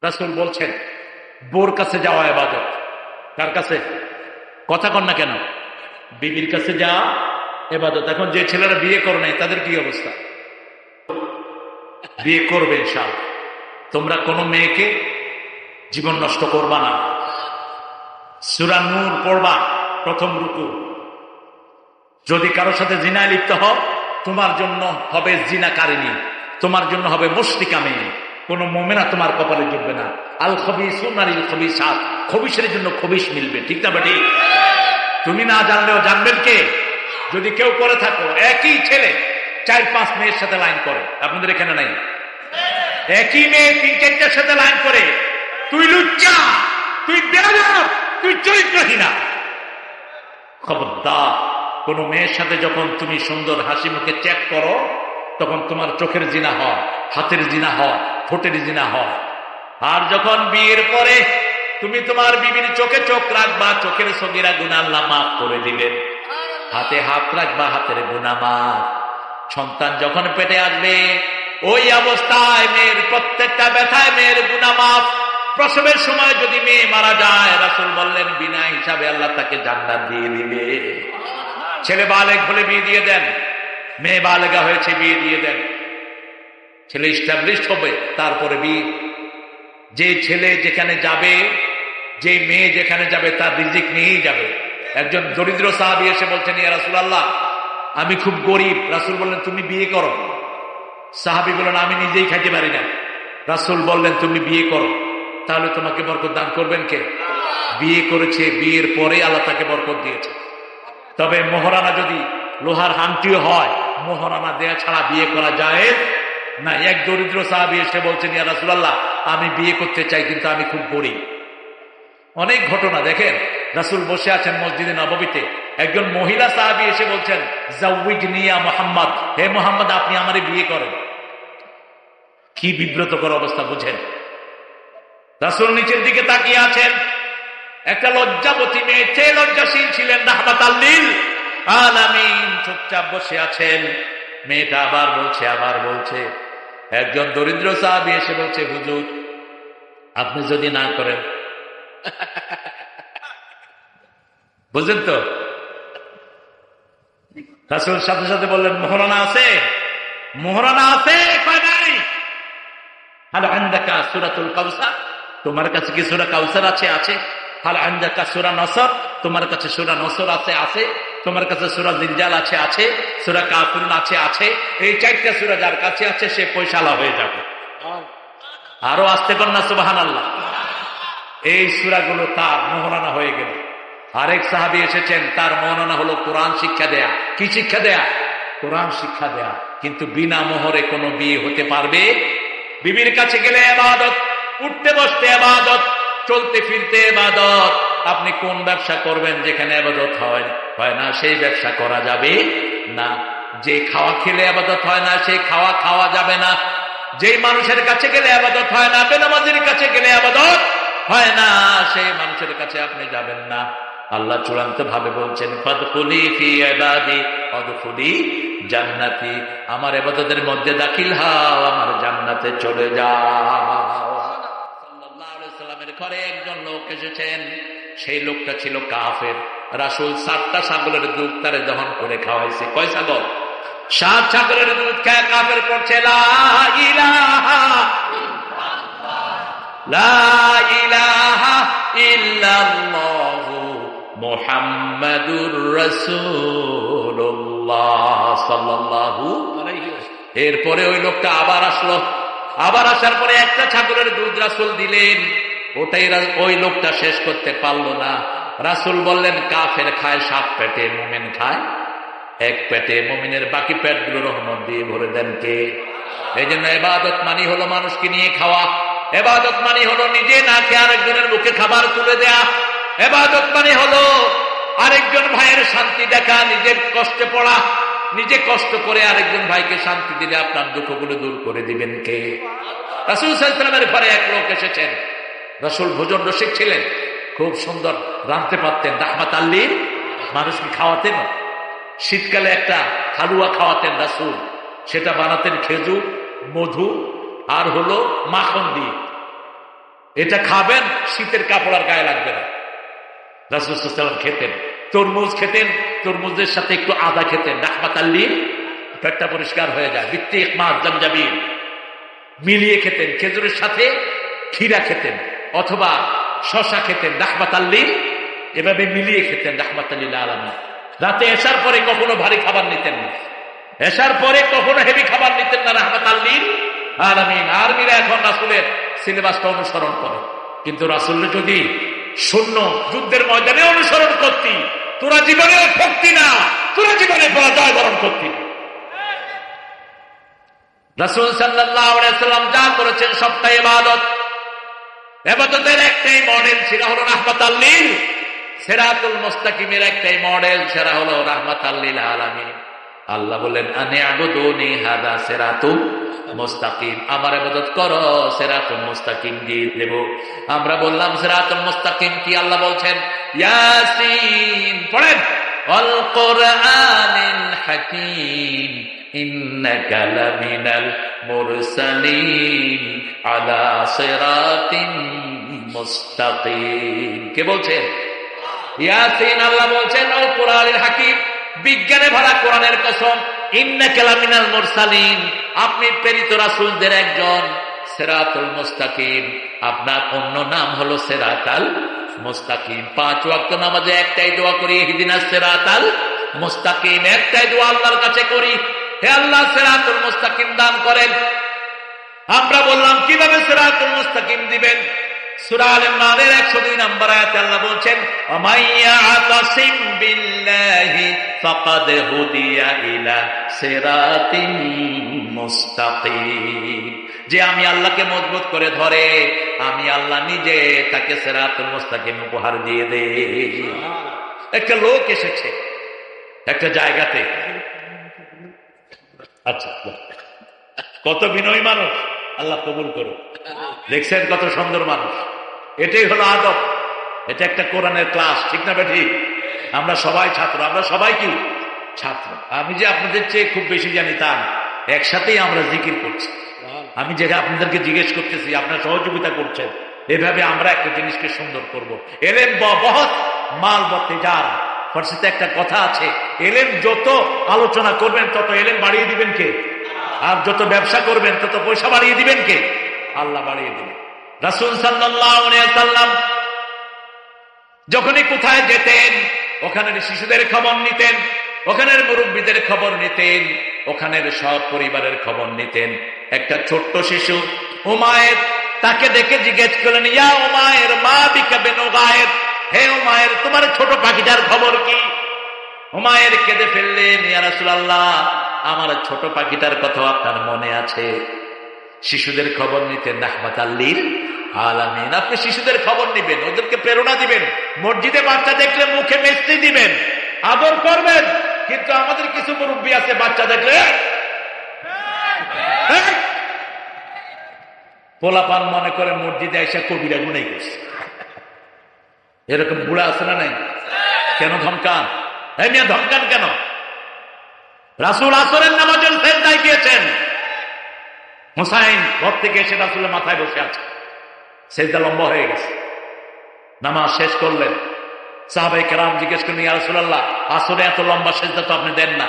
রাসূল বলছেন বোর কাছে যাওয়া ইবাদত। কার কাছে? কথা কন না কেন? বিবির কাছে যাওয়া ইবাদত। এখন যে ছেলেরা বিয়ে করে নাই তাদের কি অবস্থা? বিয়ে করবে ইনশাআল্লাহ। তোমরা কোনো মেয়েকে জীবন নষ্ট করবা না। সূরা নূর পড়বা, প্রথম রুকু। যদি কারোর সাথে জিনায় লিপ্ত হও, তোমার জন্য হবে জিনাকারিনী, তোমার জন্য হবে মুশরিকা মেয়ে। কোন মুমিনা তোমার কপালে জুটবে না। আল খবিসুনা লিল খবিসাত, খবিসের জন্য খবিস মিলবে। ঠিক না বেটি? তুমি না জানলেও জানবেন কে? যদি কেউ করে থাকো, একই ছেলে 4-5 মেয়ের সাথে লাইন করে, আপনাদের এখানে নাই? একই মেয়ে 3-4টার সাথে লাইন করে, তুই লুচ্চা, তুই বেয়াদব, তুই চরিত্রহীনা। খবরদার, কোন মেয়ের সাথে যখন তুমি সুন্দর হাসি মুখে চেক করো, তখন তোমার চোখের জিনা হয়, হাতের জিনা হয়, ঠোঁটের জিনা হয়। আর যখন বিয়ের পরে তুমি তোমার বিবির চোখে চোখ রাখবা, চোখের সগীরা গুনাহ আল্লাহ মাফ করে দিবেন। হাতে হাত রাখবা, হাতের গুনাহ মাফ। সন্তান যখন পেটে আসবে, ওই অবস্থায় মেয়ের প্রত্যেকটা ব্যথায় মেয়ের গুনাহ মাফ। প্রসবের সময় যদি মেয়ে মারা যায়, রাসূল বললেন বিনা হিসাবে আল্লাহ তাকে জান্নাত দিয়ে দিবে। ছেলে বালেগ হলে বিয়ে দিয়ে দেন, মেয়ে বালেগা হয়েছে বিয়ে দিয়ে দেন। ছেলে ইস্টাবলিশড হবে, তারপরে বিয়ে। যে ছেলে যেখানে যাবে, যে মেয়ে যেখানে যাবে, তার রিজিক নিয়েই যাবে। একজন দরিদ্র সাহাবী এসে বলছেন, ইয়া রাসূলুল্লাহ, আমি খুব গরিব। রাসূল বললেন তুমি বিয়ে করো। সাহাবী বললেন আমি নিজেই খাইতে পারি না। রাসূল বললেন তুমি বিয়ে করো, তাহলে তোমাকে বরকত দান করবেন কে? বিয়ে করেছে, বিয়ের পরে আল্লাহ তাকে বরকত দিয়েছে। তবে মোহরানা যদি লোহার হান্টিও হয়, মোহরানা দেয়া ছাড়া বিয়ে করা যায় না। এক দরিদ্র সাহাবী এসে বলছেন, ইয়া রাসূলুল্লাহ, আমি বিয়ে করতে চাই কিন্তু আমি খুব গরিব। অনেক ঘটনা দেখেন, রাসূল বসে আছেন মসজিদে নববীতে, একজন মহিলা সাহাবী এসে বলছেন, জাওয়িজনি ইয়া মুহাম্মদ, হে মুহাম্মদ আপনি আমারে বিয়ে করেন। কি বিব্রতকর অবস্থা বুঝেন। রাসূল নিচের দিকে তাকিয়ে আছেন, একটা লজ্জাবতী মেয়ে, চেয়ে লজ্জাশীল ছিলেন, রাহমাতাল লিল আলামিন, চুপচাপ বসে আছেন। মেয়েটা আবার বলছে। একজন দরিদ্র সাহাবী এসে বলছে, হুজুর আপনি যদি না করেন। বুঝলেন তো? রাসূল সাথে সাথে বললেন, মোহরানা আছে? মোহরানা আছে? কয় নাই। হাল আনদাকা সূরাতুল কাউসার, তোমার কাছে কি সূরা কাউসার আছে? আছে। হাল আনদাকা সূরা নসর, তোমার কাছে সূরা নসর আছে? আছে। তোমার কাছে সূরা জিলজাল আছে? আছে। সূরা কাফিরুন আছে? আছে। এই 4টা সূরা যার কাছে আছে সে পয়সালা হয়ে যাবে। আরো আস্তে কর না সুবহানাল্লাহ। এই সূরাগুলো তার মোহরানা হয়ে গেল। আরেক সাহাবী এসেছেন, তার মোহরানা হলো কোরআন শিক্ষা দেয়া। কি শিক্ষা দেয়া? কোরআন শিক্ষা দেয়া। কিন্তু বিনা মোহরে কোনো বিয়ে হতে পারবে? বিবির কাছে গেলে ইবাদত, উঠতে বসতে ইবাদত, চলতে ফিরতে ইবাদত। আপনি কোন ব্যবসা করবেন যেখানে ইবাদত হয় না, সেই ব্যবসা করা যাবে না। যে খাওয়া খেলে ইবাদত হয় না, সেই খাওয়া খাওয়া যাবে না। যেই মানুষের কাছে গেলে ইবাদত হয় না, বেনামাজির কাছে গেলে ইবাদত হয় না, সেই মানুষের কাছে আপনি যাবেন না। আল্লাহ চূড়ান্ত ভাবে বলছেন, ফাদখুলি ফি ইবাদি ওয়াদখুলি জান্নাতি, আমার ইবাদতের মধ্যে দাখিল হও, আমার জান্নাতে চলে যাও। সাল্লাল্লাহু আলাইহি সাল্লামের ঘরে একজন লোক এসেছেন, সেই লোকটা ছিল কাফের। রাসূল 7টা ছাগলের দুধ তারে দহন করে খাওয়াইছে। কয় ছাগল? 7 ছাগলের দুধ খায় কাফের পড়ছে লা ইলাহা ইল্লাল্লাহু মুহাম্মাদুর রাসূলুল্লাহ সাল্লাল্লাহু আলাইহি ওয়াসাল্লাম। এরপরে ওই লোকটা আবার আসলো। আবার আসার পরে একটা ছাগলের দুধ রাসূল দিলেন। ওটাই ওই লোকটা শেষ করতে পারলো না। রাসূল বললেন, কাফের খায় 7 পেটে, মুমিন খায় 1 পেটে। মুমিনের বাকি পেটগুলো রহমত দিয়ে ভরে দেন কে? এই জন্য ইবাদত মানি হলো মানুষকে নিয়ে খাওয়া। ইবাদত মানে হলো নিজে না খেয়ে আরেকজনের মুখে খাবার তুলে দেয়া। ইবাদত মানে হলো আরেকজন ভাইয়ের শান্তি দেখা, নিজের কষ্টে পড়া। নিজে কষ্ট করে আরেকজন ভাইকে শান্তি দিলে আপনার দুঃখগুলো দূর করে দিবেন কে? রাসূল সাল্লাল্লাহু আলাইহি ওয়াসাল্লামের ঘরে এক লোক এসেছেন। রাসূল ভোজন রসিক ছিলেন, খুব সুন্দর রাঁধতে পারতেন, রাহমাতাল লিল মানুষকে খাওয়াতেন। শীতকালে একটা হালুয়া খাওয়াতেন রাসূল, সেটা বানাতেন খেজুর, মধু আর হলো মাখন দিয়ে। এটা খাবেন, শীতের কাপড় আর গায়ে লাগবে না। রাসূল সাল্লাল্লাহু আলাইহি ওয়াসাল্লাম খেতেন, তরমুজ খেতেন, তরমুজের সাথে একটু আদা খেতেন, রাহমাতাল লিল, পেটটা পরিষ্কার হয়ে যায়। বিত্তিক মাছ জামজাবিল মিলিয়ে খেতেন, খেজুরের সাথে ক্ষীরা খেতেন অথবা শশা খেতেন, রাহমাতাল লিল, এভাবে মিলিয়ে খেতেন, রাহমাতাল লিল আলামিন। রাতে এশার পরে কখনো ভারী খাবার নিতেন না, এশার পরে কখনো হেভি খাবার নিতেন না, রাহমাতাল লিল আলামিন। আর্মিরা এখন রাসূলের সিলেবাসটা অনুসরণ করে, কিন্তু রাসূলের যদি শূন্য যুদ্ধের ময়দানে অনুসরণ করতি, তোরা জীবনে ভক্তি না, তোরা জীবনে পরাজয় বরণ করতি। রাসূল সাল্লাল্লাহু আলাইহি ওয়াসাল্লাম যা করেছেন সবটাই ইবাদত। ইবাদতের একটাই মডেল, সেটা হলো রাহমাতাল লিল। সিরাতুল মুস্তাকিমের একটাই মডেল, সেটা হলো রাহমাতাল লিল আলামিন। আল্লাহ বলেন আনি আবুদুনি হাদা সিরাতুল মুস্তাকিম, আমার ইবাদত করো, সিরাতুল মুস্তাকিম দিয়ে দেব। আমরা বললাম সিরাতুল মুস্তাকিম কি? আল্লাহ বলছেন ইয়াসিন, পড়েন, ওয়াল কুরআনিল হাকীম ইন্নাকা লামিনাল মুরসালিন আলা সিরাতিন মুস্তাকিম। কে বলছেন? ইয়াসিন। আল্লাহ বলছেন ওয়াল কুরআনিল হাকীম, বিজ্ঞানে ভরা কোরআনের কসম, ইন্নাকা লামিনাল মুরসালিন, আপনি প্রেরিত রাসূলদের একজন। সিরাতুল মুস্তাকিম, আপনার অন্য নাম হলো সিরাতাল মুস্তাকিম। 5 ওয়াক্ত নামাজে একটাই দোয়া করি, ইহদিনাস সিরাতাল মুস্তাকিম, একটাই দোয়া আল্লাহর কাছে করি, হে আল্লাহ সিরাতুল মুস্তাকিম দান করেন। আমরা বললাম কিভাবে সিরাতুল মুস্তাকিম দিবেন? সূরা আল ইমরানের 102 নম্বর আয়াতে আল্লাহ বলছেন ওমাইয়া আতাসিম বিল্লাহি ফাকাদ হুদিয়া ইলা সিরাতিন মুস্তাকিম, যে আমি আল্লাহকে মজবুত করে ধরে, আমি আল্লাহ নিজে তাকে সিরাতুল মুস্তাকিম উপহার দিয়ে দেই। একটা লোক এসেছে একটা জায়গাতে, আচ্ছা কত বিনয়ী মানুষ, আল্লাহ কবুল করুন। দেখছেন কত সুন্দর মানুষ, এটাই হলো আদব, এটা একটা কোরআনের ক্লাস, ঠিক না ঠিক? আমরা সবাই ছাত্র, আমরা সবাই কি ছাত্র। আমি যে আপনাদের চেয়ে খুব বেশি জানি তা না, একসাথেই আমরা জিকির করছি। আমি যেটা আপনাদেরকে জিজ্ঞেস করতেছি, আপনারা সহযোগিতা করছেন, এভাবে আমরা একটা জিনিসকে সুন্দর করবো। এলেম বহুত মাল বতে যার, ফার্সিতে একটা কথা আছে, এলেম যত আলোচনা করবেন তত এলেম বাড়িয়ে দিবেন কে? আর যত ব্যবসা করবেন তত পয়সা বাড়িয়ে দিবেন কে? আল্লাহ বাড়িয়ে দিবেন। রাসূল সাল্লাল্লাহু আলাইহি ওয়াসাল্লাম যখনই কোথায় যেতেন, ওখানের শিশুদের খবর নিতেন, ওখানের মুরব্বীদের খবর নিতেন, ওখানের সব পরিবারের খবর নিতেন। একটা ছোট্ট শিশু উমায়ের তাকে দেখে জিজ্ঞেস করলেন, ইয়া উমায়ের মা বিকা বিনুগায়ের, হে উমায়ের তোমার ছোট পাখিটার খবর কি? উমায়ের কেঁদে ফেললেন, ইয়া রাসূলুল্লাহ আমার ছোট পাখিটার কথা আপনার মনে আছে? শিশুদের খবর নিতেন রাহমাতাল লিল আলামিন। আপনি শিশুদের খবর নিবেন, ওদেরকে প্রেরণা দিবেন, মসজিদে বাচ্চা দেখলে মুখে মিষ্টি দিবেন, আদর করবেন। কিন্তু আমাদের কিছু মুরব্বী আছে, বাচ্চা দেখলে পোলাপান মনে করে মসজিদে এসে কবিরা গুনাই করছে। এরকম বুড়া আছে না নাই? কেন ধমকান? এই মিয়া ধমকান কেন? রাসূল আসরের নামাজের সেজদায় গিয়েছেন, হুসাইন ঘর থেকে এসে রাসূলের মাথায় বসে আছে, সেজদা লম্বা হয়ে গেছে। নামাজ শেষ করলেন, সাহাবায়ে কেরাম জিজ্ঞেস করলেন, ইয়া রাসূলুল্লাহ আসরে এত লম্বা সেজদা তো আপনি দেন না,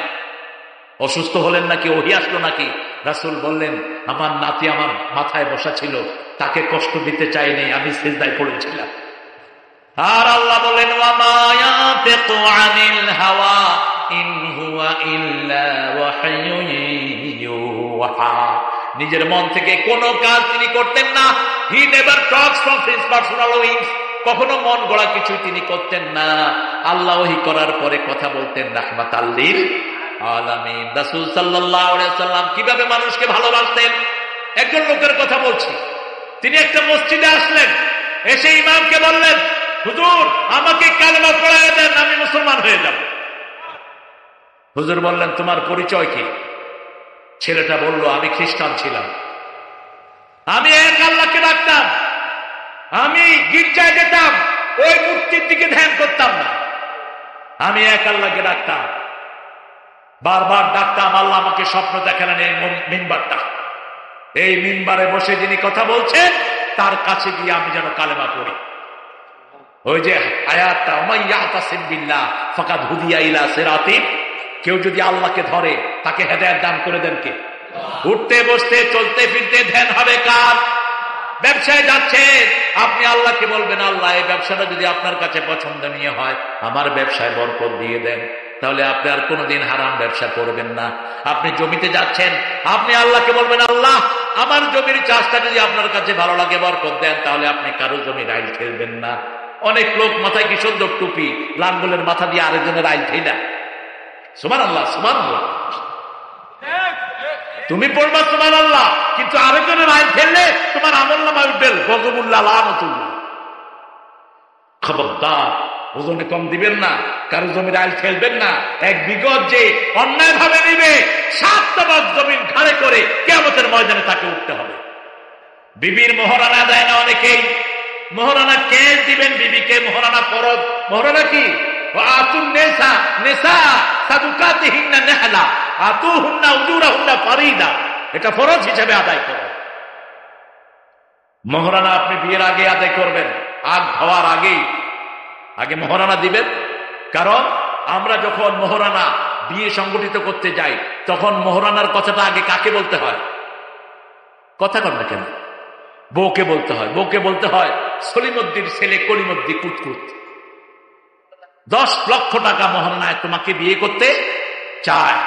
অসুস্থ হলেন নাকি, ওহী আসলো নাকি? রাসূল বললেন, আমার নাতি আমার মাথায় বসা ছিল, তাকে কষ্ট দিতে চাইনি, আমি সেজদায় পড়েছিলাম। আর আল্লাহ বলেন ওয়া মা ইয়াতিকু আনিল হাওয়া ইন হুয়া ইল্লা ওয়াহয়ুন ইউহা, নিজের মন থেকে কোনো কাজ তিনি করতেন না। He never Tux from his personal wings, কখনো মন গড়া কিছু তিনি করতেন না। আল্লাহ ওহী করার পরে কথা বলতেন রাহমাতাল লিল আলামিন। রাসূল সাল্লাল্লাহু আলাইহি ওয়াসাল্লাম কিভাবে মানুষকে ভালোবাসতেন? একজন লোকের কথা বলছি, তিনি একটা মসজিদে আসলেন, এসে ইমামকে বললেন, হুজুর আমাকে কালেমা পড়ায় দেন, আমি মুসলমান হয়ে যাব। হুজুর বললেন, তোমার পরিচয় কি? ছেলেটা বলল, আমি খ্রিস্টান ছিলাম, আমি এক আল্লাহকে ডাকতাম, আমি গির্জায় যেতাম, ওই মূর্তির দিকে ধ্যান করতাম না, আমি এক আল্লাহকে ডাকতাম, বারবার ডাকতাম। আল্লাহ আমাকে স্বপ্ন দেখালেন এই মিম্বারটা, এই মিম্বারে বসে যিনি কথা বলছেন তার কাছে গিয়ে আমি যেন কালেমা পড়ি। ওই যে আয়াতটা, ওমাইয়াতাসিম বিল্লাহ ফাকাদ হুদিয়া ইলা সিরাতিন, কেউ যদি আল্লাহকে ধরে তাকে হেদায়েত দান করে দেন কে? উঠতে বসতে চলতে ফিরতে ধ্যান হবে কার? ব্যবসায় যাচ্ছে, আপনি আল্লাহকে বলবেন, আল্লাহ এই ব্যবসাটা যদি আপনার কাছে পছন্দনীয় হয় আমার ব্যবসায় বরকত দিয়ে দেন, তাহলে আপনি আর কোনোদিন হারাম ব্যবসা করবেন না। আপনি জমিতে যাচ্ছেন, আপনি আল্লাহকে বলবেন, আল্লাহ আমার জমির চাষটা যদি আপনার কাছে ভালো লাগে বরকত দেন, তাহলে আপনি কারো জমির আইল খেলবেন না। অনেক লোক মাথায় কি সুন্দর টুপি, লাঙ্গলের মাথা দিয়ে আরেকজনের আইল খেলা। সুবহানাল্লাহ, সুবহানাল্লাহ, তুমি পড়বা সুবহানাল্লাহ, কিন্তু আরেকজনের আইল ফেললে তোমার আমলনামায় উঠবে গজবুল্লাহ লানাতুল্লাহ। খবরদার, ওজনে কম দিবেন না, কারো জমির আইল খেলবেন না। এক বিগত যে অন্যায় ভাবে নিবে 7 তবক জমিন ঘাড়ে করে কিয়ামতের ময়দানে তাকে উঠতে হবে। বিবির মোহরানা দেয় না অনেকেই, মোহরানা কে দিবেন? বিবিকে মোহরানা ফরজ। মোহরানা কি? আতুন নেসা নেসা সাদুকাতিহিন্না নেহলা আতুহুন্না উজুরাহুন্না ফারিদা, এটা ফরজ হিসেবে আদায় করো। মোহরানা আপনি বিয়ের আগে আদায় করবেন, আগ হওয়ার আগেই আগে মোহরানা দিবেন। কারণ আমরা যখন মোহরানা বিয়ে সংগঠিত করতে যাই তখন মোহরানার কথাটা আগে কাকে বলতে হয়? কথা কর না কেন? বউকে বলতে হয়। বউকে বলতে হয় সলিমুদ্দিন ছেলে কলিমুদ্দিন কুতকুত 10 লক্ষ টাকা মোহরানায় তোমাকে বিয়ে করতে চায়।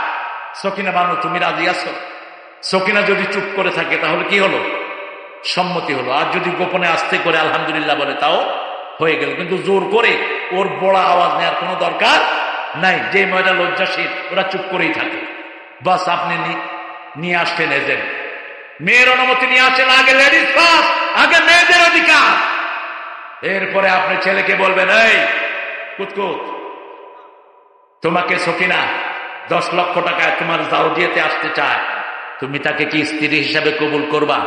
সকিনা বানু, তুমি রাজি আছো? সকিনা যদি চুপ করে থাকে তাহলে কি হলো? সম্মতি হলো। আর যদি গোপনে আস্তে করে আলহামদুলিল্লাহ বলে তাও হয়ে গেল। কিন্তু জোর করে ওর বড় আওয়াজ নেওয়ার কোনো দরকার নাই। যে মেয়েটা লজ্জাশীল ওরা চুপ করেই থাকে। বাস আপনি নিয়ে আসছেন এজেন্ট, মেয়ের অনুমতি নিয়ে আসছেন, আগে লেডিস ফার্স্ট, আগে মেয়েদের অধিকার। এরপরে আপনি ছেলেকে বলবেন, এই কুতকুত, তোমাকে সকিনা 10 লক্ষ টাকায় তোমার জাউজিয়াতে আসতে চায়, তুমি তাকে কি স্ত্রী হিসাবে কবুল করবা?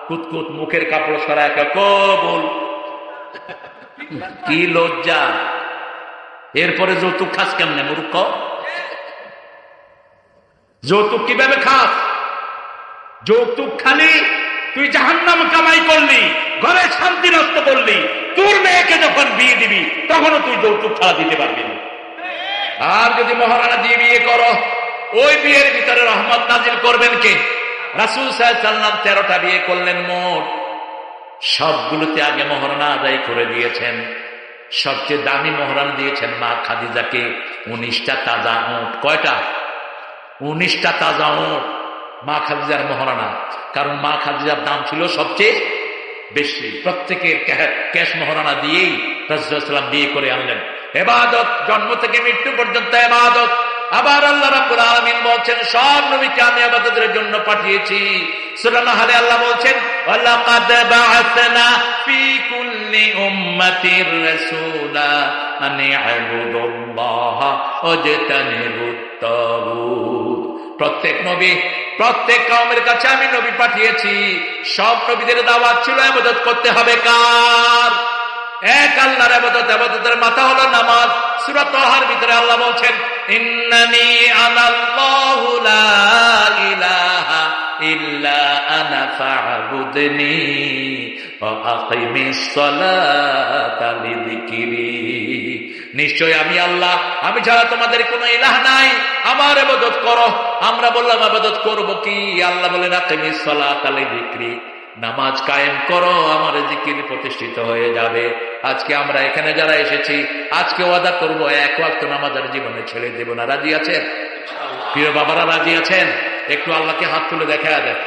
কুতকুত মুখের কাপড় সরায় কবুল। কি লজ্জা! এরপরে যৌতুক খাস কেমনে মূর্খ? যৌতুক কিভাবে খাস? যৌতুক খালি তুই জাহান্নাম কামাই করলি, ঘরে শান্তি নষ্ট করলি। তোর মেয়েকে যখন বিয়ে দিবি তখনও তুই যৌতুক ছাড়া দিতে পারবি না। আর যদি মহারানা দিয়ে বিয়ে করো, ওই বিয়ের ভিতরে রহমত নাজিল করবেন কে? রাসূল সাল্লাল্লাহু আলাইহি ওয়াসাল্লাম 13টা বিয়ে করলেন মোট, সবগুলোতে আগে মহারানা আদায় করে দিয়েছেন। সবচেয়ে দামি মহারানা দিয়েছেন মা খাদিজাকে 19টা তাজা উট। কয়টা? 19টা তাজা উট মা খাদিজার মহারানা। কারণ মা খাদিজার দাম ছিল সবচেয়ে বেশি। প্রত্যেকের ক্যাশ মহারানা দিয়েই রাসূল সাল্লাল্লাহু আলাইহি ওয়াসাল্লাম বিয়ে করে আনলেন। ইবাদত, জন্ম থেকে মৃত্যু পর্যন্ত ইবাদত। আবার আল্লাহ রাব্বুল আলামিন বলছেন, সব নবীকে আমি ইবাদতের জন্য পাঠিয়েছি। সূরা নাহলে আল্লাহ বলছেন, ওয়ালাকাদ বাআসনা ফি কুল্লি উম্মাতির রাসূলা আন ইবুদুল্লাহা ওয়াজতানিবুত তাগুত। প্রত্যেক নবী, প্রত্যেক কওমের কাছে আমি নবী পাঠিয়েছি। সব নবীদের দাওয়াত ছিল ইবাদত করতে হবে কার? এক আল্লাহর ইবাদত। ইবাদতের মাথা হলো নামাজ। সূরা তাহার ভিতরে আল্লাহ বলছেন, ইন্নানি আনাল্লাহু লা ইলাহা ইল্লা আনা ফা'বুদনি ওয়া আকিমিস সালাতা লিযিকরি। নিশ্চয় আমি আল্লাহ, আমি ছাড়া তোমাদের কোনো ইলাহ নাই, আমার ইবাদত করো। আমরা বললাম ইবাদত করব কি? আল্লাহ বলেন, আকিমিস সালাতা লিযিকরি, নামাজ কায়েম করো, আমার জিকির প্রতিষ্ঠিত হয়ে যাবে। আজকে আমরা এখানে যারা এসেছি, আজকে ওয়াদা করব 1 ওয়াক্ত নামাজ আর জীবনে ছেড়ে দেব না। রাজি আছেন? প্রিয় বাবারা রাজি আছেন? একটু আল্লাহকে হাত তুলে দেখা দেন,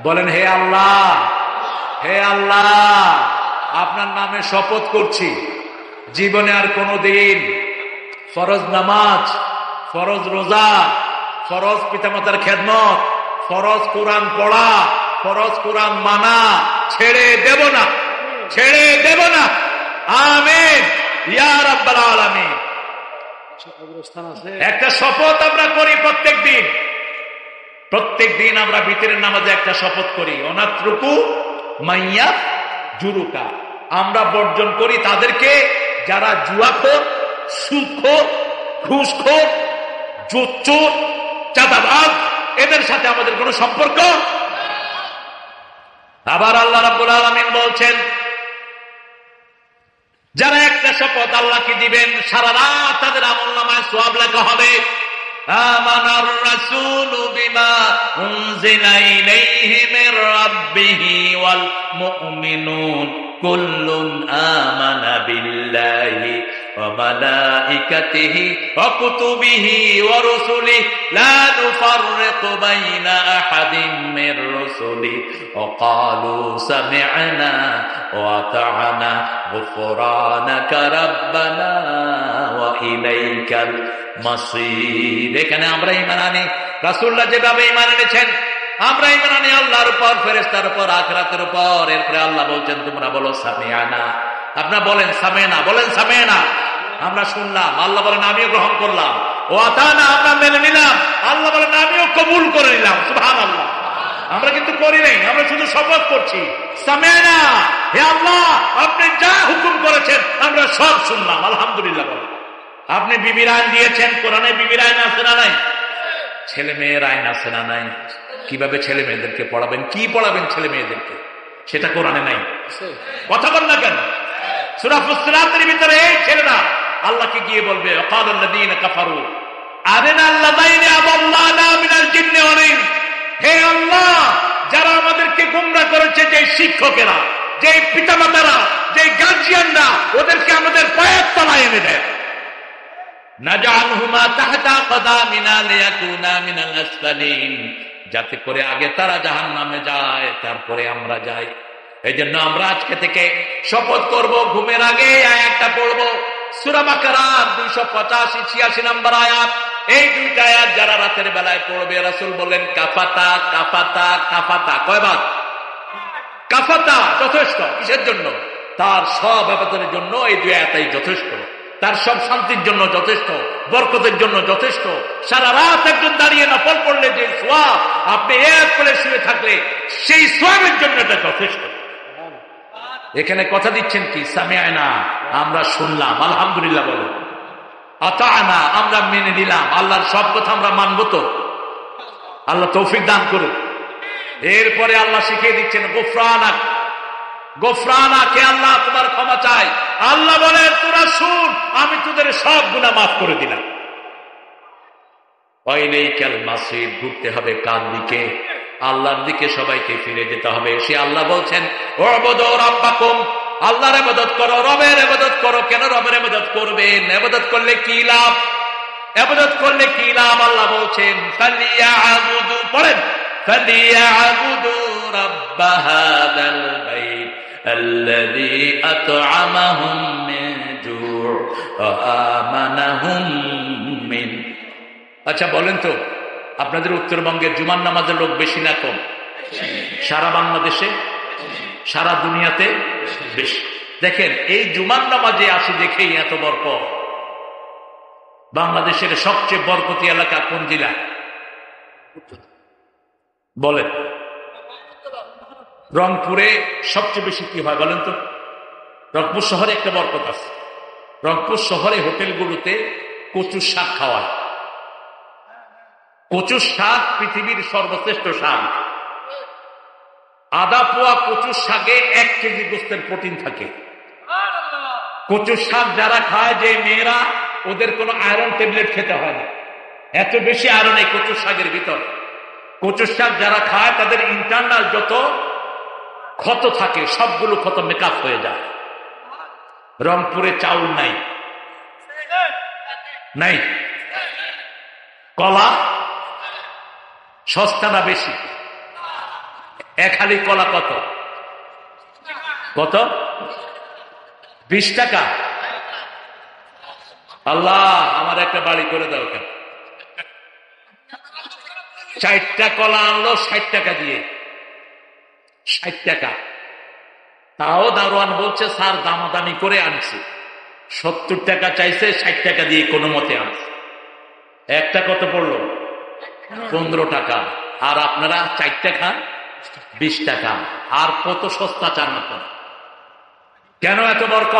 বলেন, হে আল্লাহ, হে আল্লাহ, আপনার নামে শপথ করছি, জীবনে আর কোনোদিন ফরজ নামাজ, ফরজ রোজা, ফরজ পিতামাতার খেদমত, ফরজ কোরআন পড়া, ফরজ কোরআন মানা ছেড়ে দেব না, ছেড়ে দেব না। আমিন ইয়া রাব্বাল আলামিন। একটা শপথ আমরা করি প্রত্যেক দিন আমরা ভিতরের নামাজে একটা শপথ করি, অনাত্রুকু মাইয়া জুরুকা। আমরা বর্জন করি তাদেরকে যারা জুয়াখোর, সুদখোর, ঘুষখোর, চোর, চাঁদাবাজ, এদের সাথে আমাদের কোনো সম্পর্ক। আবার আল্লাহ রাব্বুল আলামিন বলছেন, যারা একটা শপথ আল্লাহকে দিবেন সারা রাত তাদের আমলনামায় সওয়াব লেখা হবে। আমানার রাসূলু বিমা উনজিলা ইলাইহি মির রাব্বিহি ওয়াল মুমিনুন কুল্লুন আমানা বিল্লাহি ওয়া মালাইকাতিহি ওয়া কুতুবিহি ওয়া রুসুলিহি লা নুফাররিকু বাইনা আহাদিন মির রুসুলিহি ওয়া ক্বালু সামি'না ওয়া আতা'না গুফরানাকা রাব্বানা ওয়া ইলাইকাল মাসির। এখানে আমরা ঈমান আনি, রাসূলুল্লাহ যেভাবে ঈমান এনেছেন আমরা ঈমান আনি আল্লাহর উপর, ফেরেশতার উপর, আখিরাতের উপর। এরপরে আল্লাহ বলছেন তোমরা বলো সামি'না, আপনারা বলেন সামি'না, বলেন সামি'না, আমরা শুনলাম। আল্লাহ বলেন আমিও গ্রহণ করলাম। ও আতানা, আমরা মেনে নিলাম। আল্লাহ বলেন আমিও কবুল করে নিলাম। সুবহানাল্লাহ। আমরা কিন্তু করি নাই, আমরা শুধু শপথ করছি সামি'না, হে আল্লাহ আপনি যা হুকুম করেছেন আমরা সব শুনলাম, আলহামদুলিল্লাহ। বলেন আপনি বিবির আইন দিয়েছেন, কোরআনে বিবির আইন আছে না নাই? ছেলে মেয়ের আইন আছে না নাই? কিভাবে ছেলে মেয়েদেরকে পড়াবেন, কি পড়াবেন ছেলে মেয়েদেরকে, সেটা কোরআনে নাই। কথা বল না কেন? সূরা ফুসসিলাতের ভিতরে এই ছেলেরা আল্লাহকে গিয়ে বলবে ওয়াকালাল্লাযীনা কাফারু আরিনাল লাযাইনি আদাল্লানা মিনাল জিন্নি ওয়াল ইনস, হে আল্লাহ যারা আমাদেরকে গোমরাহ করেছে, যে শিক্ষকেরা, যে পিতামাতারা, যে গার্জিয়ানরা, ওদেরকে আমাদের পায়ের তলায় এনে দেয়। নাজআলহুমা তাহতা কদামিনা লিয়াকুনা মিনাল আসফালিন, যাতে করে আগে তারা জাহান্নামে যায় তারপরে আমরা যাই। এই জন্য আমরা আজকে থেকে শপথ করব, ঘুমের আগে আয়াতটা পড়ব, সূরা বাকারা 285-86 নম্বর আয়াত। এই দুইটা আয়াত যারা রাতের বেলায় পড়বে, রাসূল বলেন কাফাতা কাফাতা কাফাতা। কয়বার? কাফাতা, যথেষ্ট। কিসের জন্য? তার সব ইবাদতের জন্য এই দুই আয়াতই যথেষ্ট, তার সব শান্তির জন্য যথেষ্ট, বরকতের জন্য যথেষ্ট। সারা রাত একজন দাঁড়িয়ে নফল পড়লে যে সওয়াব, আপনি এক করে শুয়ে থাকলে সেই সওয়াবের জন্য এটা যথেষ্ট। এখানে কথা দিচ্ছেন কি? সামি'না, আমরা শুনলাম, আলহামদুলিল্লাহ। বলো আতা'না, আমরা মেনে নিলাম। আল্লাহর সব কথা আমরা মানব তো? আল্লাহ তৌফিক দান করুন। এরপরে আল্লাহ শিখিয়ে দিচ্ছেন গুফরানাক, গোফরানাকে, আল্লাহ তোমার ক্ষমা চাই। আল্লাহ বলে তোরা শুন, আমি তোদের সব গুনাহ মাফ করে দিলাম। ওয়াইলাইকাল মাসির, ঘুরতে হবে কার দিকে? আল্লাহর দিকে সবাইকে ফিরে যেতে হবে। সে আল্লাহ বলছেন উ'বুদু রাব্বাকুম, আল্লাহর ইবাদত করো, রবের ইবাদত করো। কেন রবের ইবাদত করবেন? ইবাদত করলে কি লাভ? ইবাদত করলে কি লাভ? আল্লাহ বলছেন ফালিয়া'বুদু, পড়েন ফালিয়া'বুদু রাব্ব হাযাল বাইত আল্লাযী আত'আমাহুম মিন জু' ওয়া আমানাহুম মিন। আচ্ছা বলেন তো, আপনাদের উত্তরবঙ্গের জুমার নামাজের লোক বেশি না কম? সারা বাংলাদেশে, সারা দুনিয়াতে বেশি। দেখেন এই জুমার নামাজে আসি দেখেই এত বরকত। বাংলাদেশের সবচেয়ে বরকতি এলাকা কোন জেলা বলেন? রংপুরে সবচেয়ে বেশি কি হয় বলেন তো? রংপুর শহরে একটা বরকত আছে। রংপুর শহরে হোটেলগুলোতে কচুর শাক খাওয়ায়। কচুর শাক পৃথিবীর সর্বশ্রেষ্ঠ শাক। আধা পোয়া কচুর শাকে 1 কেজি গোস্তের প্রোটিন থাকে। কচুর শাক যারা খায়, যে মেয়েরা, ওদের কোনো আয়রন ট্যাবলেট খেতে হয় না, এত বেশি আয়রন এই কচুর শাকের ভিতর। কচুর শাক যারা খায় তাদের ইন্টারনাল যত ক্ষত থাকে সবগুলো ক্ষত মেকআপ হয়ে যায়। রংপুরে চাউল নাই, নাই। কলা সস্তা না বেশি? এক হালি কলা কত? কত? 20 টাকা। আল্লাহ আমার একটা বাড়ি করে দাও। কেন 4টা কলা আনলো 60 টাকা দিয়ে, 60 টাকা। তাও দারোয়ান বলছে স্যার দামাদামি করে আনছি। 70 টাকা চাইছে, 60 টাকা দিয়ে কোনো মতে আনছে। একটা কত পড়লো? 15 টাকা। আর আপনারা 4 টাকা 20 টাকা। আর কত সস্তা চান আপনারা? কেন এত বরকত?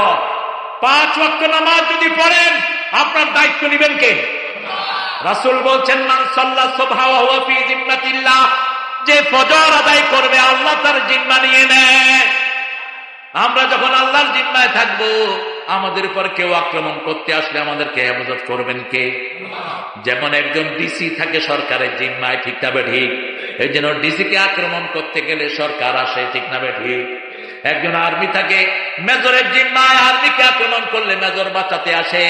5 ওয়াক্ত নামাজ যদি পড়েন আপনার দায়িত্ব নেবেন কে? রাসূল বলছেন মান সাল্লা সুবহা ওয়া হুয়া ফি জিম্মাতিল্লাহ, যে ফজর আদায় করবে আল্লাহ তার জিম্মা নিয়ে নেয়। আমরা যখন আল্লাহর জিম্মায় থাকবো, আমাদের উপর কেউ আক্রমণ করতে আসলে আমাদেরকে হেফাজত করবেন কে? যেমন একজন ডিসি থাকে সরকারের জিম্মায়, ঠিক না ঠিক? এই জন্য ডিসিকে আক্রমণ করতে গেলে সরকার আসে, ঠিক না ঠিক? একজন আর্মি থাকে মেজরের জিম্মায়, আর্মিকে আক্রমণ করলে মেজর বাঁচাতে আসে।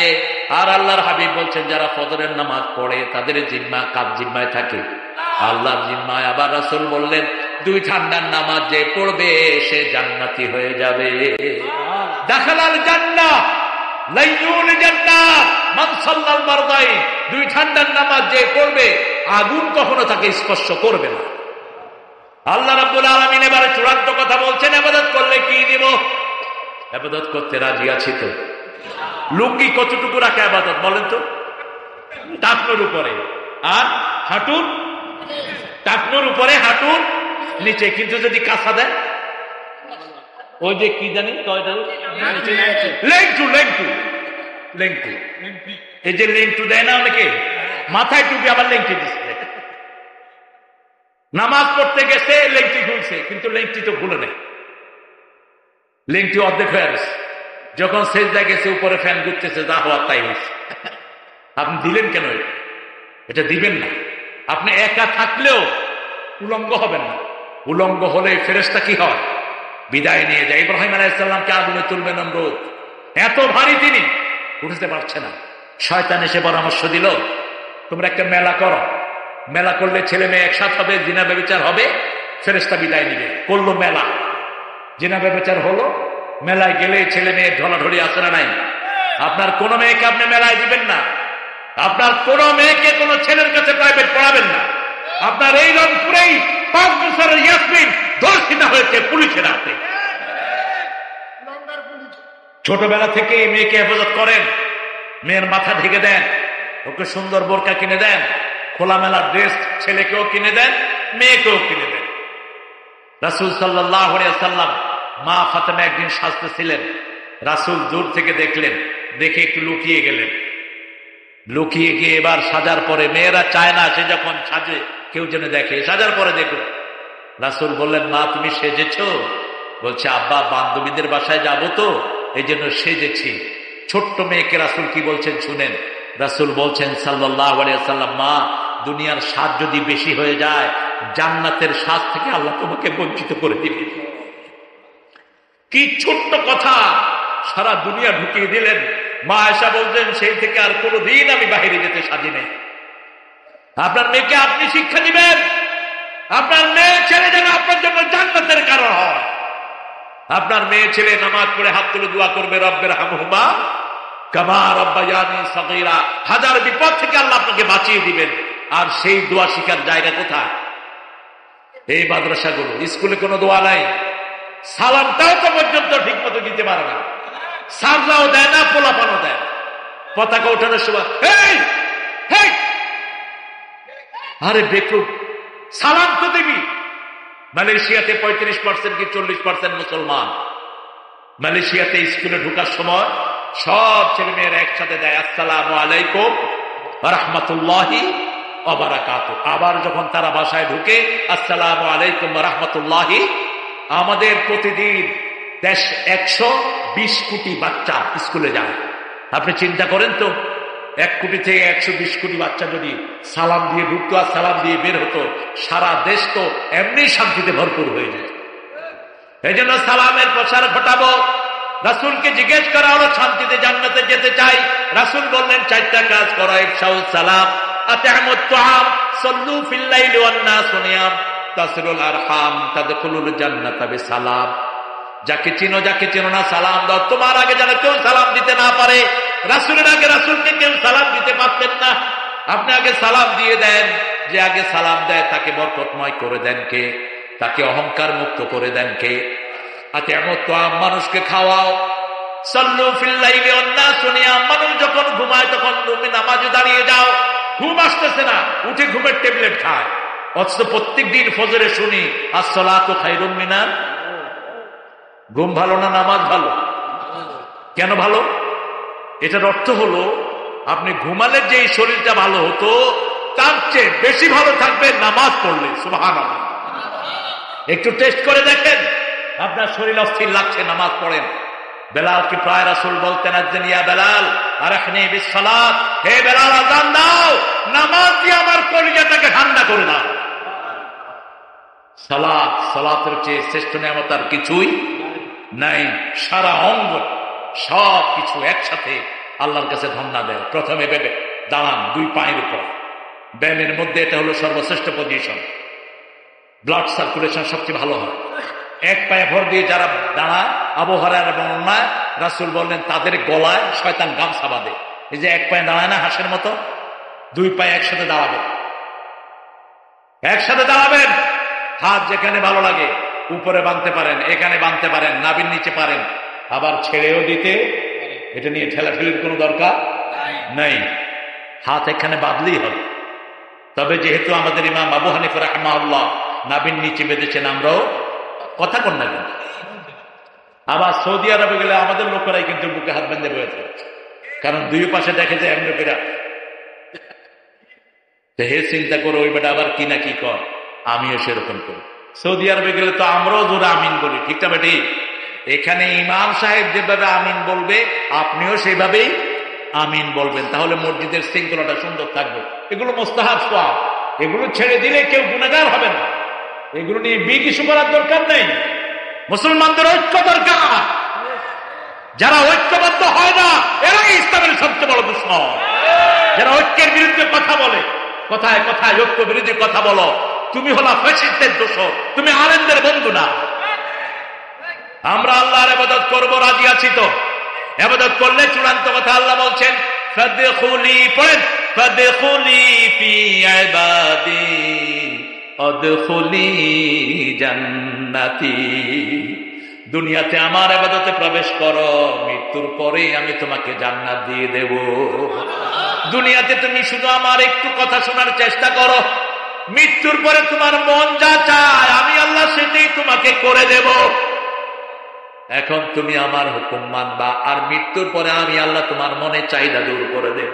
আর আল্লাহর হাবিব বলছেন যারা ফজরের নামাজ পড়ে তাদের জিম্মা কার জিম্মায় থাকে? আল্লাহর জিম্মায়। আবার রাসূল বললেন দুই ঠান্ডার নামাজ যে পড়বে সে জান্নাতি হয়ে যাবে। দাখালাল জান্নাহ লাইয়ুল জান্নাহ মান সাল্লাল মারদাই। দুই ঠান্ডার নামাজ যে পড়বে আগুন কখনো তাকে স্পর্শ করবে না। আল্লাহ রাব্বুল আলামিন এবারে চূড়ান্ত কথা বলছেন, ইবাদত করলে কি দিব? ইবাদত করতে রাজি আছি তো? লুঙ্গি কতটুকু রাখে ইবাদত বলেন তো? টাকনোর উপরে আর হাঁটুর, টাকনোর উপরে হাঁটুর নিচে। কিন্তু যদি কাঁচা দেয়, ওই যে কি জানি লেংটু, লেংটু, লেংটু, এই যে লেংটু দেয় না অনেকে, মাথায় টুপি আবার লেংটি দিচ্ছে। নামাজ পড়তে গেছে লেংটি খুলছে, কিন্তু লেংটি তো খুলে নেই, লেংটি অর্ধেক হয়ে গেছে। যখন সেজদায় গেছে উপরে ফ্যান ঘুরতেছে, যা হওয়ার তাই হয়েছে। আপনি দিলেন কেন? এটা দিবেন না। আপনি একা থাকলেও উলঙ্গ হবেন না। উলঙ্গ হলে ফেরেশতা কি হয়? বিদায় নিয়ে যায়। ইব্রাহিম আলাইহিস সালামকে আগুনে তুলবে নমরুদ, এত ভারী তিনি উঠতে পারছে না। শয়তান এসে পরামর্শ দিল তোমরা একটা মেলা করো, মেলা করলে ছেলে মেয়ে একসাথে হবে, জিনা ব্যভিচার হবে, ফেরেশতা বিদায় নিবে। করলো মেলা, জিনা ব্যভিচার হলো। মেলায় গেলে ছেলে মেয়ে ঢলাঢলি আসে না নাই? আপনার কোন মেয়েকে আপনি মেলায় দিবেন না। আপনার কোন মেয়েকে কোন ছেলের কাছে প্রাইভেট পড়াবেন না। আপনার এই রংপুরেই 5 বছরের ইয়াসমিন ধর্ষিতা হয়েছে পুলিশের হাতে। ছোটবেলা থেকে মেয়েকে হেফাজত করেন, মেয়ের মাথা ঢেকে দেন, ওকে সুন্দর বোরকা কিনে দেন, খোলামেলা ড্রেস ছেলেকেও কিনে দেন, মেয়েকেও কিনে দেন। রাসূল সাল্লাল্লাহু আলাইহি ওয়াসাল্লাম মা ফাতেমা একদিন সাজতেছিলেন, রাসূল দূর থেকে দেখলেন, দেখে একটু লুকিয়ে গেলেন। লুকিয়ে গিয়ে এবার সাজার পরে, মেয়েরা চায় না সে যখন সাজে কেউ যেন দেখে, সাজার পরে দেখো। রাসূল বললেন মা তুমি সেজেছ? বলছে আব্বা বান্ধবীদের বাসায় যাব তো এই জন্য সেজেছি। ছোট্ট মেয়েকে রাসূল কি বলছেন শুনেন। রাসূল বলছেন সাল্লাল্লাহু আলাইহি ওয়াসাল্লাম মা দুনিয়ার স্বাদ যদি বেশি হয়ে যায়, জান্নাতের স্বাদ থেকে আল্লাহ তোমাকে বঞ্চিত করে দিবে। কি ছোট্ট কথা, সারা দুনিয়া ঢুকিয়ে দিলেন। মা আয়েশা বলছেন সেই থেকে আর কোনোদিন আমি বাহিরে যেতে সাজি নেই। আপনার মেয়েকে আপনি শিক্ষা দিবেন, আপনার মেয়ে ছেলে যেন আপনার জন্য জান্নাতের কারণ হয়। আপনার মেয়ে ছেলে নামাজ পড়ে হাত তুলে দোয়া করবে রব্বের হামহুমা কামা রাব্বায়ানি সগীরা। হাজার বিপদ থেকে আল্লাহ আপনাকে বাঁচিয়ে দিবেন। আর সেই দোয়া শিখার জায়গা কোথায়? এই মাদ্রাসাগুলো। স্কুলে কোনো দোয়া নাই, সালামটাও তো পর্যন্ত ঠিক মতো দিতে পারে না, সাজলাও দেয় না, পোলাপানও দেয় না। পতাকা ওঠানোর সময় আরে বেকুব, সালাম তো দিবি। মালয়েশিয়াতে 35% কি 40% মুসলমান। মালয়েশিয়াতে স্কুলে ঢোকার সময় সব ছেলে মেয়েরা একসাথে দেয় আসসালামু আলাইকুম ওয়া রাহমাতুল্লাহি ওয়া বারাকাতুহু। আবার যখন তারা বাসায় ঢুকে আসসালামু আলাইকুম ওয়া রাহমাতুল্লাহি। আমাদের প্রতিদিন 120 কোটি বাচ্চা স্কুলে যায়। আপনি চিন্তা করেন তো, 1 কোটি থেকে 120 কোটি বাচ্চা যদি সালাম দিয়ে ঢুকতো আর সালাম দিয়ে বের হতো, সারা দেশ তো এমনি শান্তিতে ভরপুর হয়ে যেত। এই জন্য সালামের প্রসার ঘটাবো। রাসূলকে জিজ্ঞেস করা হলো শান্তিতে জান্নাতে যেতে চাই, রাসূল বললেন 4টা কাজ করো। ইফশাউস সালাম, আত'আমুত তুআম, সাল্লু ফিল লাইলি ওয়ান নাস নিয়াম, তাসিলুল আরহাম, তাদখুলুল জান্নাতা বিসালাম। যাকে চিনো যাকে চিনো না সালাম দাও। তোমার আগে যেন কেউ সালাম দিতে না পারে। রাসূলের আগে রাসূলকে কেউ সালাম দিতে পারতেন না। আপনি আগে সালাম দিয়ে দেন। যে আগে সালাম দেয় তাকে বরকতময় করে দেন কে? তাকে অহংকার মুক্ত করে দেন কে? আত'আমুত তুআম, মানুষকে খাওয়াও। সাল্লু ফিল লাইলি ওয়ান নাস নিয়াম, মানুষ যখন ঘুমায় তখন তুমি নামাজে দাঁড়িয়ে যাও। ঘুম আসতেছে না, উঠে ঘুমের ট্যাবলেট খায়। অথচ প্রত্যেকদিন ফজরে শুনি আসসালাতু খায়রুম মিনান। ঘুম ভালো না নামাজ ভালো? কেন ভালো? এটার অর্থ হলো আপনি ঘুমালে যে শরীরটা ভালো হতো তার চেয়ে বেশি ভালো থাকবে নামাজ পড়লে। সুবহানাল্লাহ। একটু টেস্ট করে দেখেন, আপনার শরীর অস্থির লাগছে, নামাজ পড়েন। বেলাল কি প্রায় রাসূল বলতেন, আজ্জিন ইয়া বেলাল আরহনি বিসসালাত, হে বেলাল আযান দাও, নামাজ দিয়ে আমার কলিজাটাকে ঠান্ডা করে দাও। সালাত, সালাতের চেয়ে শ্রেষ্ঠ নিয়ামত আর কিছুই নাই। সারা অঙ্গ সব কিছু একসাথে আল্লাহর কাছে ধন্যবাদ দেয়। প্রথমে বেবে দাঁড়ান দুই পায়ের উপর, ব্যায়ামের মধ্যে এটা হলো সর্বশ্রেষ্ঠ পজিশন, ব্লাড সার্কুলেশন সবচেয়ে ভালো হয়। এক পায়ে ভর দিয়ে যারা দাঁড়ায়, আবু হুরায়রা বর্ণনায় রাসূল বললেন তাদের গলায় শয়তান গামছা বাঁধে। এই যে এক পায়ে দাঁড়ায় না হাঁসের মতো, দুই পায়ে একসাথে দাঁড়াবেন, একসাথে দাঁড়াবেন। হাত যেখানে ভালো লাগে উপরে বাঁধতে পারেন, এখানে বাঁধতে পারেন, নাভির নিচে পারেন, আবার ছেড়েও দিতে। এটা নিয়ে ঠেলাঠেলির কোনো দরকার নাই, হাত এখানে বাঁধলেই হবে। তবে যেহেতু আমাদের ইমাম আবু হানিফা রাহিমাহুল্লাহ নাভির নিচে বেঁধেছেন, আমরাও কথা কন না কেন। আবার সৌদি আরবে গেলে আমাদের লোকেরাই কিন্তু বুকে হাত বেঁধে বয়েছে, কারণ দুই পাশে দেখে যে এমনি পেরা হে চিন্তা করো ওই বেটা আবার কি না কি কর, আমিও সেরকম করি। সৌদি আরবে গেলে তো আমরাও জোরে আমিন বলি, ঠিক না বেটি? এখানে ইমাম সাহেব যেভাবে আমিন বলবে আপনিও সেভাবেই আমিন বলবেন, তাহলে মসজিদের শৃঙ্খলাটা সুন্দর থাকবে। এগুলো মুস্তাহাব সওয়াব, এগুলো ছেড়ে দিলে কেউ গুনাহগার হবে না। এগুলো নিয়ে কিছু করার দরকার নেই। মুসলমানদের ঐক্য দরকার। যারা ঐক্যবদ্ধ হয় না এরাই ইসলামের সবচেয়ে বড় দুশমন। যারা ঐক্যের বিরুদ্ধে কথা বলে, কথায় কথায় ঐক্য বিরোধী কথা বলো, তুমি হলা ফ্যাসিস্টের দোষর, তুমি আলেমদের বন্ধু না। আমরা আল্লাহর ইবাদত করব, রাজি আছি তো? ইবাদত করলে চূড়ান্ত কথা আল্লাহ বলছেন ফাদখুলি, পড়েন ফাদখুলি ফি ইবাদি আদখুলি জান্নাতি। দুনিয়াতে আমার ইবাদতে প্রবেশ করো, মৃত্যুর পরে আমি তোমাকে জান্নাত দিয়ে দেব। দুনিয়াতে তুমি শুধু আমার একটু কথা শোনার চেষ্টা করো, মৃত্যুর পরে তোমার মন যা চায় আমি আল্লাহ সেটাই তোমাকে করে দেব। এখন তুমি আমার হুকুম মানবা, আর মৃত্যুর পরে আমি আল্লাহ তোমার মনে চাহিদা দূর করে দেব।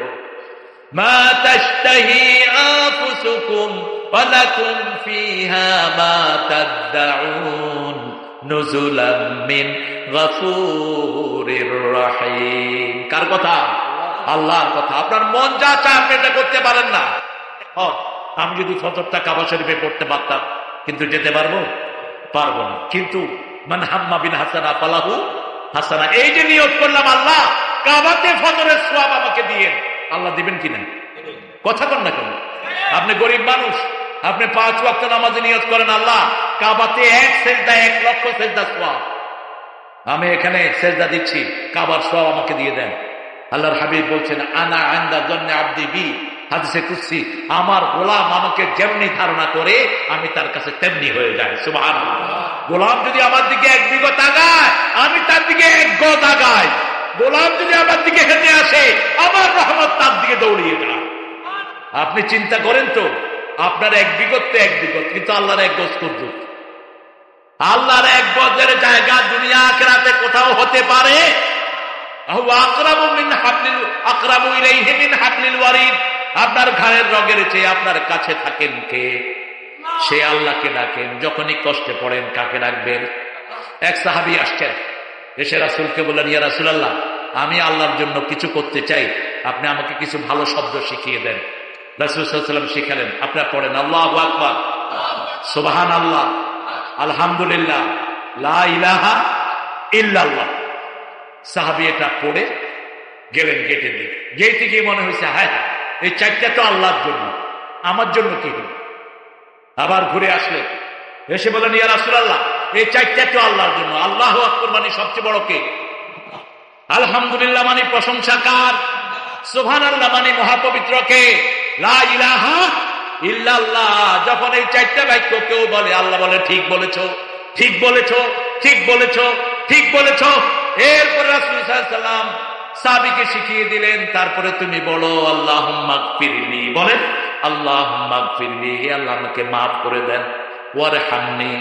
মা তাশতাহি আনফুসুকুম ওয়া লাকুম ফিহা মা তাদউন নুজুলাম মিন গফুরির রহিম। কার কথা? আল্লাহর কথা। আপনার মন যা চায় আপনি এটা করতে পারেন না। আমি যদি ফজরটা কাবা শরীফে পড়তে পারতাম, কিন্তু যেতে পারবো? পারবো না। কিন্তু মান হাম্মা বিল হাসানা ফালাহু হাসানা, এই যে নিয়ত করলাম আল্লাহ কাবাতে ফজরের সওয়াব আমাকে দিয়েন, আল্লাহ দিবেন কিনা? কথা কন না কেন? আপনি গরিব মানুষ, আপনি 5 ওয়াক্ত নামাজে নিয়ত করেন আল্লাহ কাবাতে 1 সেজদা 1 লক্ষ সেজদা সওয়াব, আমি এখানে সেজদা দিচ্ছি, কাবার সওয়াব আমাকে দিয়ে দেন। আল্লাহর হাবিব বলছেন আনা ইনদা যন্নি আবদি বি, হাদিসে কুদসি, আমার গোলাম আমাকে যেমনি ধারণা করে আমি তার কাছে তেমনি হয়ে যায়। সুবহানাল্লাহ। গোলাম যদি আমার দিকে 1 বিঘত আগায় আমি তার দিকে 1 গজ আগাই। গোলাম যদি আমার দিকে হেঁটে আসে আমার রহমত তার দিকে দৌড়িয়ে যায়। আপনি চিন্তা করেন তো, আপনার 1 বিঘত তো 1 বিঘত, কিন্তু আল্লাহর 1 গজ পর্যন্ত। আল্লাহর 1 গজের জায়গা দুনিয়া আখিরাতে কোথাও হতে পারে? আকরাবু মিন হাবলিল আকরাবু ইলাইহি মিন হাবলিল ওয়ারিদ। আপনার ঘাড়ের রগের চেয়ে আপনার কাছে থাকেন কে? সে আল্লাহকে ডাকেন। যখনই কষ্টে পড়েন কাকে ডাকবেন? এক সাহাবী আসছেন, এসে রাসূলকে বললেন ইয়া রাসূলুল্লাহ, আমি আল্লাহর জন্য কিছু করতে চাই, আপনি আমাকে কিছু ভালো শব্দ শিখিয়ে দেন। রাসূল সাল্লাল্লাহু আলাইহি ওয়াসাল্লাম শিখালেন, আপনারা পড়েন আল্লাহু আকবার, সুবহানাল্লাহ, আলহামদুলিল্লাহ, লা ইলাহা ইল্লাল্লাহ। সাহাবী এটা পড়ে গেলেন গেটের দিকে। গেটে গিয়ে মনে হয়েছে হায় হায়, এই 4টা তো আল্লাহর জন্য, আমার জন্য কি হল? আবার ঘুরে আসলে এসে বলেন ইয়া রাসূলুল্লাহ, এই 4টা তো আল্লাহর জন্য। আল্লাহু আকবার মানে সবচেয়ে বড় কে? আলহামদুলিল্লাহ মানে প্রশংসা কার? সুবহানাল্লাহ মানে মহাপবিত্র কে? লা ইলাহা ইল্লাল্লাহ। যখন এই 4টা বাক্য কেউ বলে, আল্লাহ বলে ঠিক বলেছো, ঠিক বলেছো, ঠিক বলেছো, ঠিক বলেছো। এরপর রাসূল সাল্লাল্লাহু আলাইহি ওয়াসাল্লাম সাহাবীকে শিখিয়ে দিলেন, তারপরে তুমি বলো আল্লাহুম্মা গফিরলি, বলেন আল্লাহুম্মা গফিরলি, হে আল্লাহ আমাকে মাফ করে দেন, ওয়ারহামনি,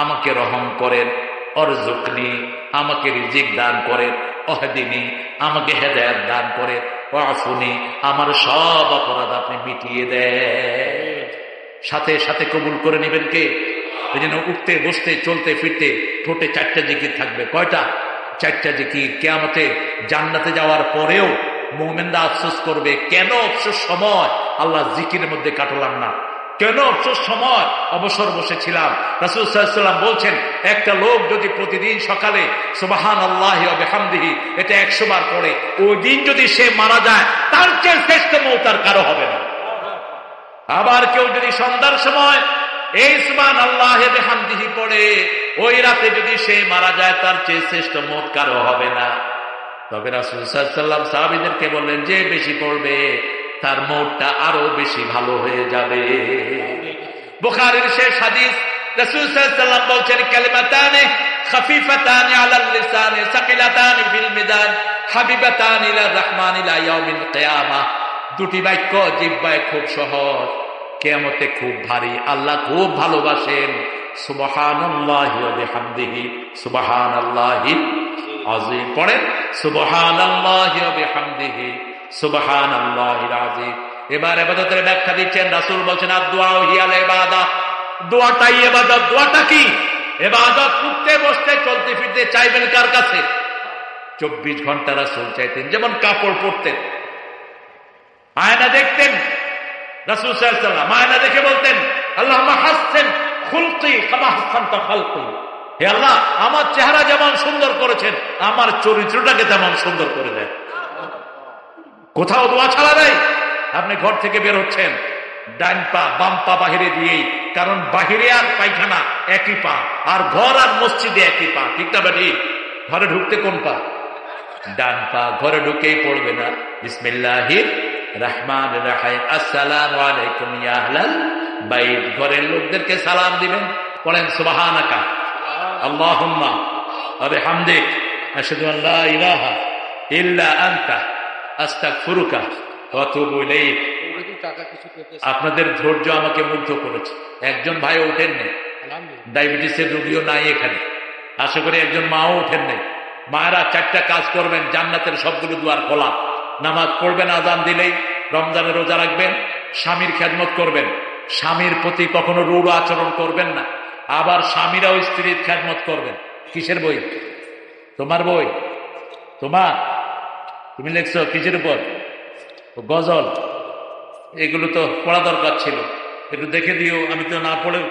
আমাকে রহম করেন, অরজুকনি, আমাকে রিজিক দান করেন, ওহদিনি, আমাকে হেদায়েত দান করেন, ওয়াফুনি, আমার সব অপরাধ আপনি মিটিয়ে দেন। সাথে সাথে কবুল করে নেবেন কে? এই জন্য উঠতে বসতে চলতে ফিরতে ঠোঁটে 4টা জিকির থাকবে। কয়টা? 4টা জিকির। কিয়ামতে জান্নাতে যাওয়ার পরেও মুমিনরা আফসোস করবে, কেন অবসর সময় আল্লাহ জিকিরের মধ্যে কাটালাম না, কেন অবসর সময় অবসর বসেছিলাম। রাসূল সাল্লাল্লাহু আলাইহি ওয়াসাল্লাম বলছেন, একটা লোক যদি প্রতিদিন সকালে সুবহানাল্লাহি ওয়া বিহামদিহি এটা 100 বার পড়ে, ওই দিন যদি সে মারা যায় তার চেয়ে শ্রেষ্ঠ মওত আর কারো হবে না। আবার কেউ যদি সন্ধ্যার সময় এই সুবহানাল্লাহি ওয়া বিহামদিহি পড়ে, ওই রাতে যদি সে মারা যায় তার চেয়ে শ্রেষ্ঠ মওত কারো হবে না। তবে রাসূল সাল্লাল্লাহু আলাইহি ওয়াসাল্লাম সাহাবীদেরকে বললেন, যে বেশি পড়বে তার মওতটা আরো বেশি ভালো হয়ে যাবে। বুখারীর শেষ হাদিস, রাসূল সাল্লাল্লাহু আলাইহি ওয়াসাল্লাম বলছেন, কালিমাতানি খাফিফাতানি আলাল লিসানি সাকিলাতানি ফিল মিজান হাবিবাতানি ইলার রহমান ইলা ইয়াউমিল কিয়ামাহ। দুটি বাক্য জিহ্বায় খুব সহজ, কিয়ামতে খুব ভারী, আল্লাহ খুব ভালোবাসেন। সুবহানাল্লাহি ওয়া বিহামদিহি সুবহানাল্লাহি আযীম। পড়েন সুবহানাল্লাহি ওয়া বিহামদিহি সুবহানাল্লাহিল আযীম। এবার ইবাদতের ব্যাখ্যা দিচ্ছেন রাসূল বলেন, আদ-দুআউ হিয়াল ইবাদাহ, দোয়াটাই ইবাদত। দোয়াটা কি? ইবাদত। উঠতে বসতে চলতে ফিরতে চাইবেন কার কাছে? 24 ঘন্টা রাসূল চাইতেন। যেমন কাপড় পরতেন, আয়না দেখতেন রাসূল সাল্লাল্লাহু আলাইহি ওয়াসাল্লাম, আয়না দেখে বলতেন, আল্লাহুম্মা হাসসিন খুলকি কামা হাসসানতা খালকি। হে আল্লাহ, আমার চেহারা যেমন সুন্দর করেছেন আমার চরিত্রটাকে তেমন সুন্দর করে দেন। কোথাও দোয়া ছাড়া নেই। আপনি ঘর থেকে বের হচ্ছেন, ডান পা বাম পা বাহিরে দিয়েই, কারণ বাহিরে আর পায়খানা একই পা, আর ঘর আর মসজিদে একই পা, ঠিক না বেটি? ঘরে ঢুকতে কোন পা? ডান পা। ঘরে ঢুকেই পড়বে না বিসমিল্লাহির রহমানির রহিম, আসসালামু আলাইকুম ইয়া আহলাল বাইত। ঘরের লোকদেরকে সালাম দিবেন। পড়েন সুবহানাকা আল্লাহুম্মা ওয়া বিহামদিক আশহাদু আল লা ইলাহা ইল্লা আনতা আস্তাগফিরুকা ওয়া আতুবু ইলাইক। আপনাদের ধৈর্য আমাকে মুগ্ধ করেছে। একজন ভাই ওঠেন নেই, ডায়াবেটিসের রোগীও নাই এখানে, আশা করি একজন মাও ওঠেন নেই। মায়েরা 4টা কাজ করবেন, জান্নাতের সবগুলো দুয়ার খোলা। নামাজ পড়বেন আজান দিলেই, রমজানের রোজা রাখবেন, স্বামীর খেদমত করবেন, স্বামীর প্রতি কখনো রূঢ় আচরণ করবেন না। আবার স্বামীরাও স্ত্রীর খেদমত করবেন। কিসের বই? তোমার বই। তোমার, তুমি লিখছো কিসের উপর? গজল। এগুলো তো পড়া দরকার ছিল, একটু দেখে দিও। আমি তো না পড়ে